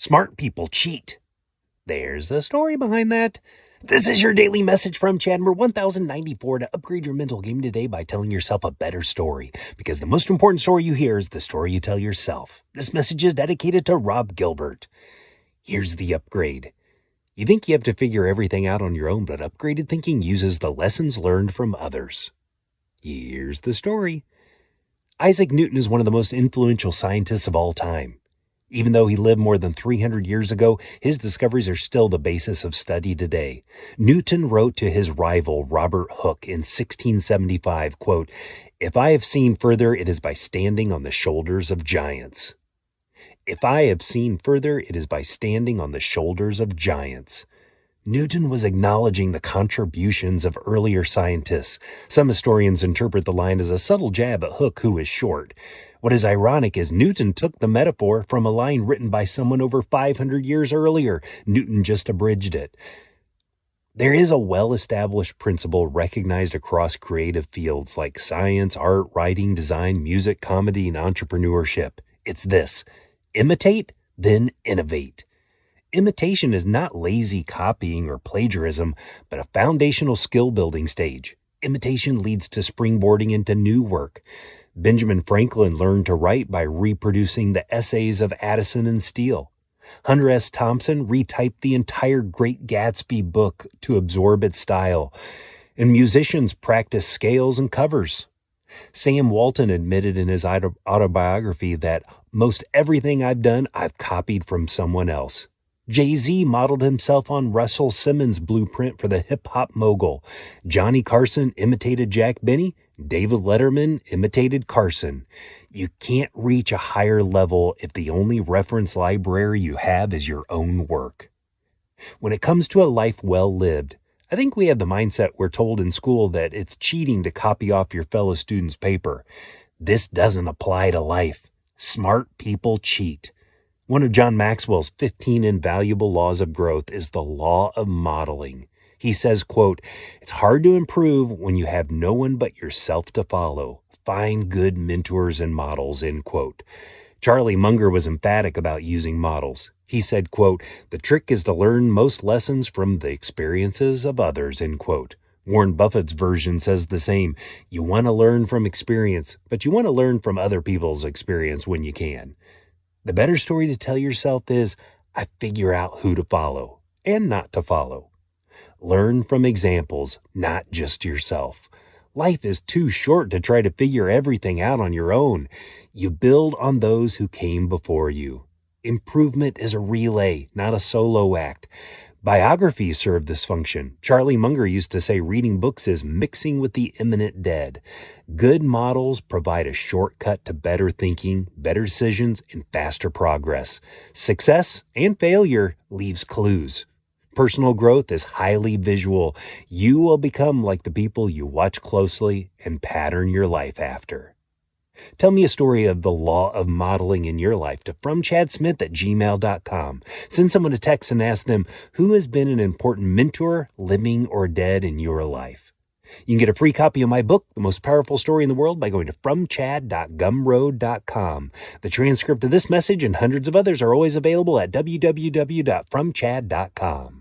Smart people cheat. There's the story behind that. This is your daily message from Chad number 1094 to upgrade your mental game today by telling yourself a better story. Because the most important story you hear is the story you tell yourself. This message is dedicated to Rob Gilbert. Here's the upgrade. You think you have to figure everything out on your own, but upgraded thinking uses the lessons learned from others. Here's the story. Isaac Newton is one of the most influential scientists of all time. Even though he lived more than 300 years ago, his discoveries are still the basis of study today. Newton wrote to his rival, Robert Hooke, in 1675, quote, "If I have seen further, it is by standing on the shoulders of giants." If I have seen further, it is by standing on the shoulders of giants. Newton was acknowledging the contributions of earlier scientists. Some historians interpret the line as a subtle jab at Hooke, who is short. What is ironic is Newton took the metaphor from a line written by someone over 500 years earlier. Newton just abridged it. There is a well-established principle recognized across creative fields like science, art, writing, design, music, comedy, and entrepreneurship. It's this: imitate, then innovate. Imitation is not lazy copying or plagiarism, but a foundational skill-building stage. Imitation leads to springboarding into new work. Benjamin Franklin learned to write by reproducing the essays of Addison and Steele. Hunter S. Thompson retyped the entire Great Gatsby book to absorb its style. And musicians practice scales and covers. Sam Walton admitted in his autobiography that most everything I've done, I've copied from someone else. Jay-Z modeled himself on Russell Simmons' blueprint for the hip-hop mogul. Johnny Carson imitated Jack Benny. David Letterman imitated Carson. You can't reach a higher level if the only reference library you have is your own work. When it comes to a life well lived, I think we have the mindset we're told in school that it's cheating to copy off your fellow student's paper. This doesn't apply to life. Smart people cheat. One of John Maxwell's 15 invaluable laws of growth is the law of modeling. He says, quote, "It's hard to improve when you have no one but yourself to follow. Find good mentors and models," end quote. Charlie Munger was emphatic about using models. He said, quote, "The trick is to learn most lessons from the experiences of others," end quote. Warren Buffett's version says the same. You want to learn from experience, but you want to learn from other people's experience when you can. The better story to tell yourself is, I figure out who to follow and not to follow. Learn from examples, not just yourself. Life is too short to try to figure everything out on your own. You build on those who came before you. Improvement is a relay, not a solo act. Biographies serve this function. Charlie Munger used to say reading books is mixing with the imminent dead. Good models provide a shortcut to better thinking, better decisions, and faster progress. Success and failure leaves clues. Personal growth is highly visual. You will become like the people you watch closely and pattern your life after. Tell me a story of the law of modeling in your life to fromchadsmith@gmail.com. Send someone a text and ask them who has been an important mentor, living or dead, in your life. You can get a free copy of my book, The Most Powerful Story in the World, by going to fromchad.gumroad.com. The transcript of this message and hundreds of others are always available at www.fromchad.com.